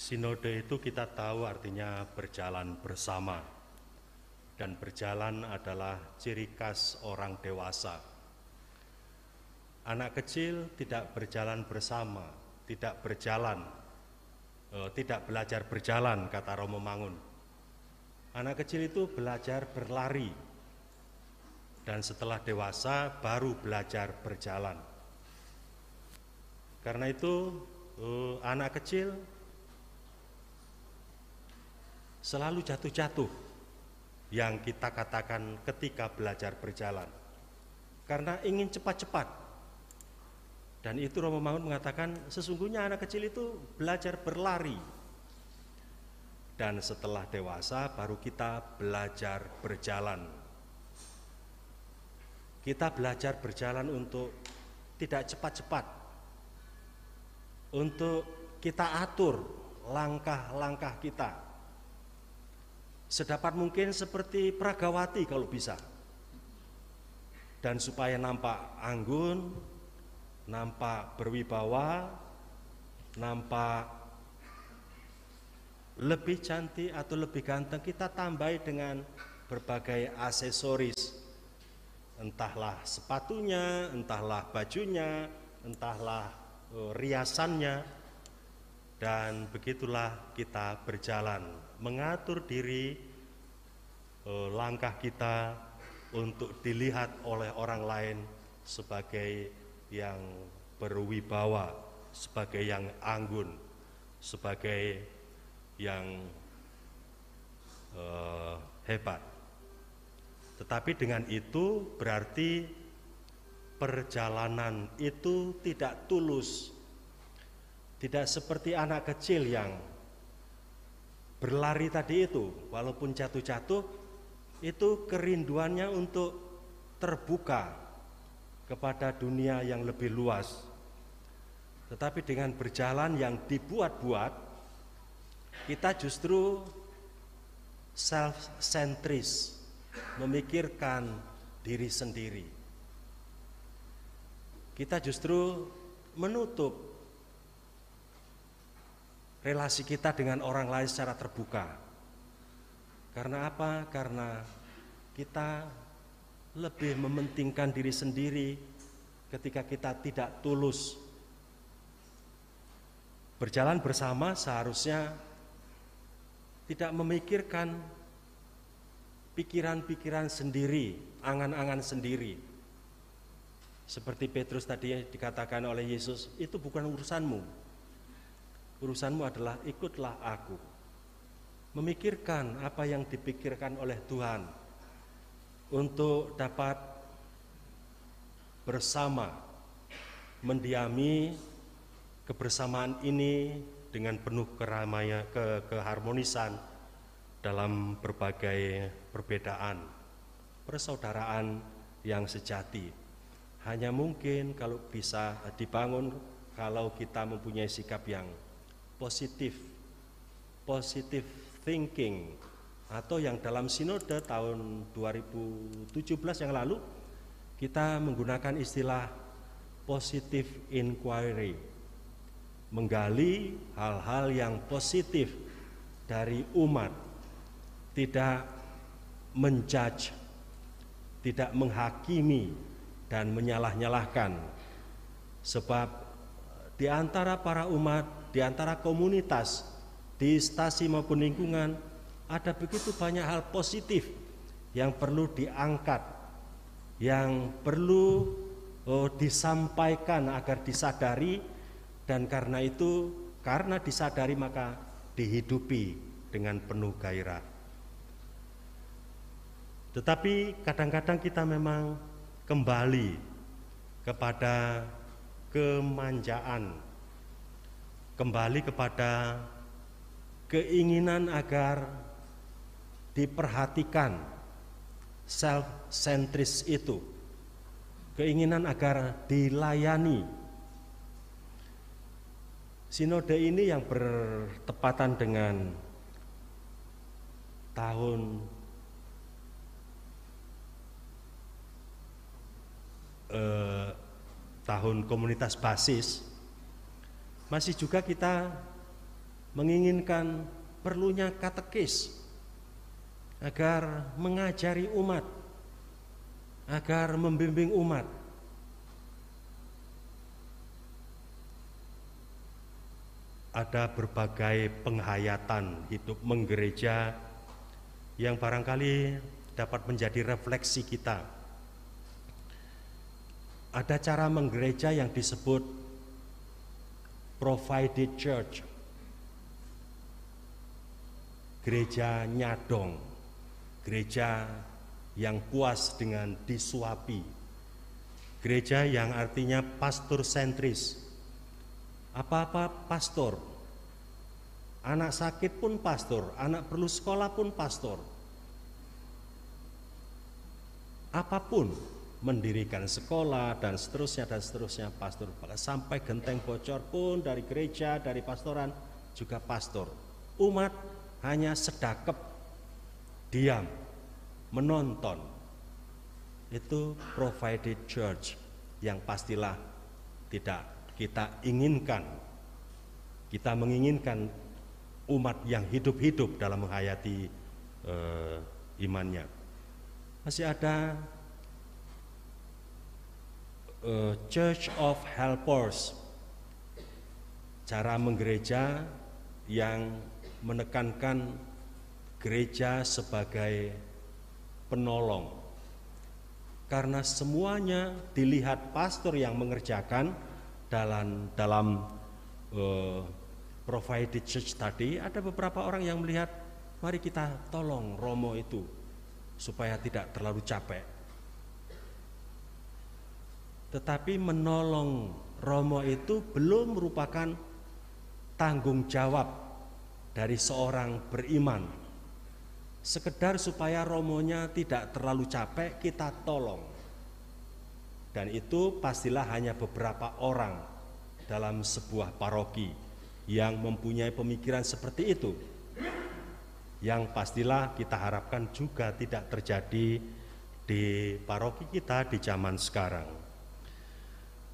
Sinode itu kita tahu artinya berjalan bersama, dan berjalan adalah ciri khas orang dewasa. Anak kecil tidak berjalan bersama, tidak belajar berjalan, kata Romo Mangun. Anak kecil itu belajar berlari, dan setelah dewasa baru belajar berjalan. Karena itu anak kecil selalu jatuh-jatuh yang kita katakan ketika belajar berjalan, karena ingin cepat-cepat. Dan itu Romo Mangun mengatakan sesungguhnya anak kecil itu belajar berlari, dan setelah dewasa baru kita belajar berjalan. Kita belajar berjalan untuk tidak cepat-cepat, untuk kita atur langkah-langkah kita sedapat mungkin seperti Pragawati kalau bisa. Dan supaya nampak anggun, nampak berwibawa, nampak lebih cantik atau lebih ganteng, kita tambahi dengan berbagai aksesoris. Entahlah sepatunya, entahlah bajunya, entahlah riasannya. Dan begitulah kita berjalan, mengatur diri, langkah kita untuk dilihat oleh orang lain sebagai yang berwibawa, sebagai yang anggun, sebagai yang hebat. Tetapi dengan itu berarti perjalanan itu tidak tulus. Tidak seperti anak kecil yang berlari tadi itu, walaupun jatuh-jatuh, itu kerinduannya untuk terbuka kepada dunia yang lebih luas. Tetapi dengan berjalan yang dibuat-buat, kita justru self-centris, memikirkan diri sendiri. Kita justru menutup relasi kita dengan orang lain secara terbuka. Karena apa? Karena kita lebih mementingkan diri sendiri ketika kita tidak tulus. Berjalan bersama seharusnya tidak memikirkan pikiran-pikiran sendiri, angan-angan sendiri. Seperti Petrus tadi dikatakan oleh Yesus, itu bukan urusanmu. Urusanmu adalah ikutlah aku. Memikirkan apa yang dipikirkan oleh Tuhan untuk dapat bersama mendiami kebersamaan ini dengan penuh keharmonisan dalam berbagai perbedaan, persaudaraan yang sejati. Hanya mungkin kalau bisa dibangun kalau kita mempunyai sikap yang positive thinking, atau yang dalam sinode tahun 2017 yang lalu kita menggunakan istilah positive inquiry, menggali hal-hal yang positif dari umat, tidak menjudge, tidak menghakimi dan menyalah-nyalahkan. Sebab di antara para umat, di antara komunitas, di stasi maupun lingkungan, ada begitu banyak hal positif yang perlu diangkat, yang perlu disampaikan agar disadari, dan karena itu, karena disadari maka dihidupi dengan penuh gairah. Tetapi kadang-kadang kita memang kembali kepada kemanjaan, kembali kepada keinginan agar diperhatikan, self-centris itu, keinginan agar dilayani. Sinode ini yang bertepatan dengan tahun komunitas basis, masih juga kita menginginkan perlunya katekis agar mengajari umat, agar membimbing umat. Ada berbagai penghayatan hidup menggereja yang barangkali dapat menjadi refleksi kita. Ada cara menggereja yang disebut provided church, gereja nyadong, gereja yang puas dengan disuapi, gereja yang artinya pastor sentris. Apa-apa pastor, anak sakit pun pastor, anak perlu sekolah pun pastor. Apapun, mendirikan sekolah dan seterusnya pastor. Sampai genteng bocor pun dari gereja, dari pastoran juga pastor. Umat hanya sedakep, diam, menonton. Itu provided church yang pastilah tidak kita inginkan. Kita menginginkan umat yang hidup-hidup dalam menghayati imannya. Masih ada Church of Helpers, cara menggereja yang menekankan gereja sebagai penolong. Karena semuanya dilihat pastor yang mengerjakan dalam provided church tadi, ada beberapa orang yang melihat, mari kita tolong Romo itu supaya tidak terlalu capek. Tetapi menolong Romo itu belum merupakan tanggung jawab dari seorang beriman. Sekedar supaya Romonya tidak terlalu capek, kita tolong. Dan itu pastilah hanya beberapa orang dalam sebuah paroki yang mempunyai pemikiran seperti itu. Yang pastilah kita harapkan juga tidak terjadi di paroki kita di zaman sekarang.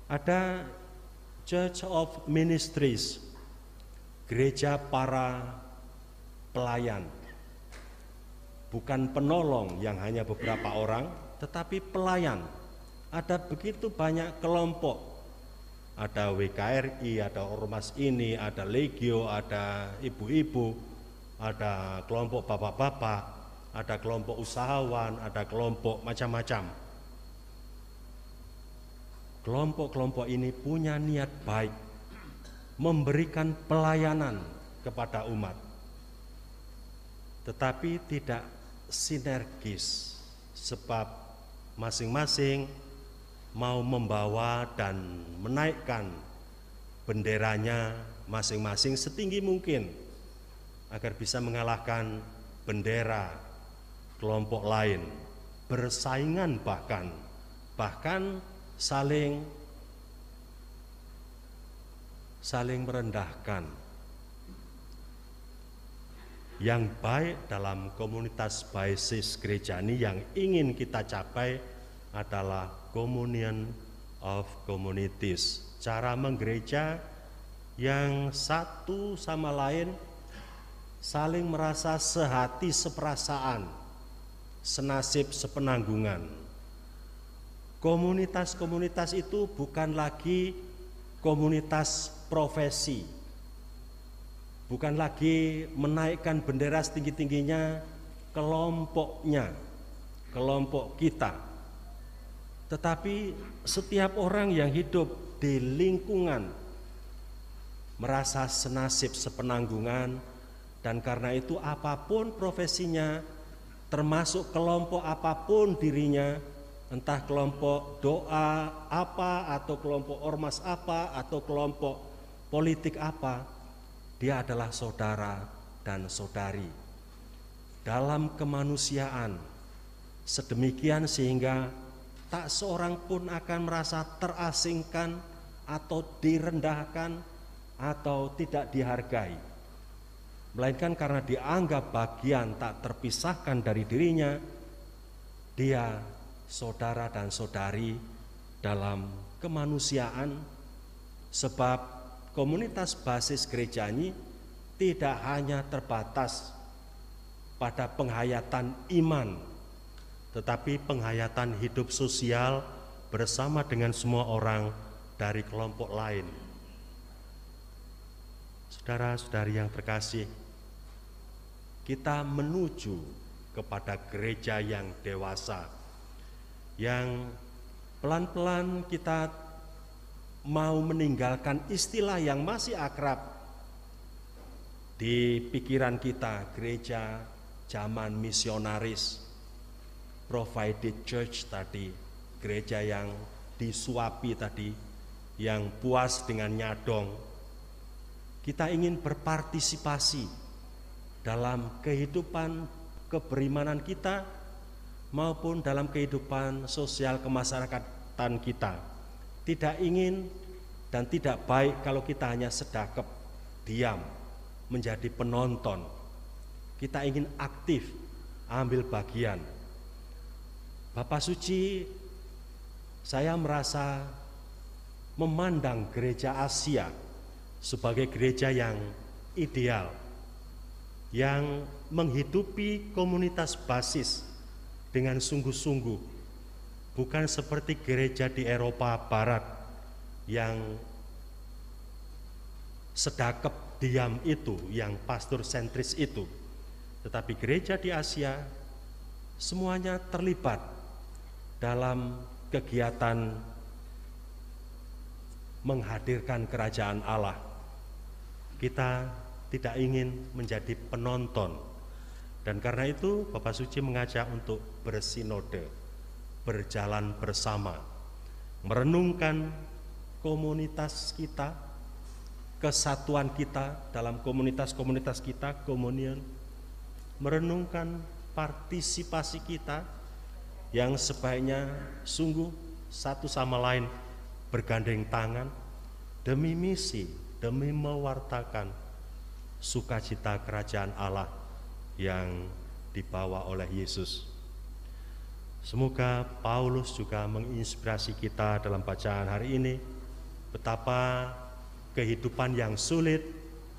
Ada Church of Ministries, gereja para pelayan. Bukan penolong yang hanya beberapa orang, tetapi pelayan. Ada begitu banyak kelompok. Ada WKRI, ada Ormas ini, ada Legio, ada ibu-ibu, ada kelompok bapak-bapak, ada kelompok usahawan, ada kelompok macam-macam. Kelompok-kelompok ini punya niat baik memberikan pelayanan kepada umat, tetapi tidak sinergis, sebab masing-masing mau membawa dan menaikkan benderanya masing-masing setinggi mungkin agar bisa mengalahkan bendera kelompok lain, bersaingan bahkan saling merendahkan. Yang baik dalam komunitas basis gereja ini yang ingin kita capai adalah communion of communities, cara menggereja yang satu sama lain saling merasa sehati seperasaan, senasib sepenanggungan. Komunitas-komunitas itu bukan lagi komunitas profesi, bukan lagi menaikkan bendera setinggi-tingginya kelompoknya, kelompok kita. Tetapi setiap orang yang hidup di lingkungan merasa senasib sepenanggungan, dan karena itu apapun profesinya, termasuk kelompok apapun dirinya, entah kelompok doa apa, atau kelompok ormas apa, atau kelompok politik apa, dia adalah saudara dan saudari dalam kemanusiaan, sedemikian sehingga tak seorang pun akan merasa terasingkan atau direndahkan atau tidak dihargai, melainkan karena dianggap bagian tak terpisahkan dari dirinya, dia saudara dan saudari dalam kemanusiaan. Sebab komunitas basis gereja ini tidak hanya terbatas pada penghayatan iman, tetapi penghayatan hidup sosial bersama dengan semua orang dari kelompok lain. Saudara-saudari yang terkasih, kita menuju kepada gereja yang dewasa, yang pelan-pelan kita mau meninggalkan istilah yang masih akrab di pikiran kita, gereja zaman misionaris, provided church tadi, gereja yang disuapi tadi, yang puas dengan nyadong. Kita ingin berpartisipasi dalam kehidupan keberimanan kita maupun dalam kehidupan sosial kemasyarakatan kita. Tidak ingin dan tidak baik kalau kita hanya sedakep, diam, menjadi penonton. Kita ingin aktif, ambil bagian. Bapak Suci, saya merasa memandang gereja Asia sebagai gereja yang ideal, yang menghidupi komunitas basis dengan sungguh-sungguh, bukan seperti gereja di Eropa Barat yang sedakep diam itu, yang pastor sentris itu. Tetapi gereja di Asia semuanya terlibat dalam kegiatan menghadirkan kerajaan Allah. Kita tidak ingin menjadi penonton, dan karena itu Bapak Suci mengajak untuk bersinode, berjalan bersama, merenungkan komunitas kita, kesatuan kita dalam komunitas-komunitas kita, komunion, merenungkan partisipasi kita yang sebaiknya sungguh satu sama lain bergandeng tangan demi misi, demi mewartakan sukacita kerajaan Allah yang dibawa oleh Yesus. Semoga Paulus juga menginspirasi kita dalam bacaan hari ini, betapa kehidupan yang sulit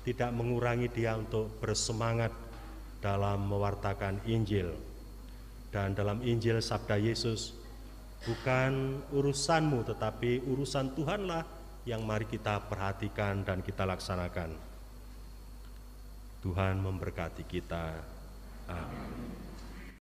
tidak mengurangi dia untuk bersemangat dalam mewartakan Injil. Dan dalam Injil sabda Yesus, bukan urusanmu tetapi urusan Tuhanlah yang mari kita perhatikan dan kita laksanakan. Tuhan memberkati kita. Amin.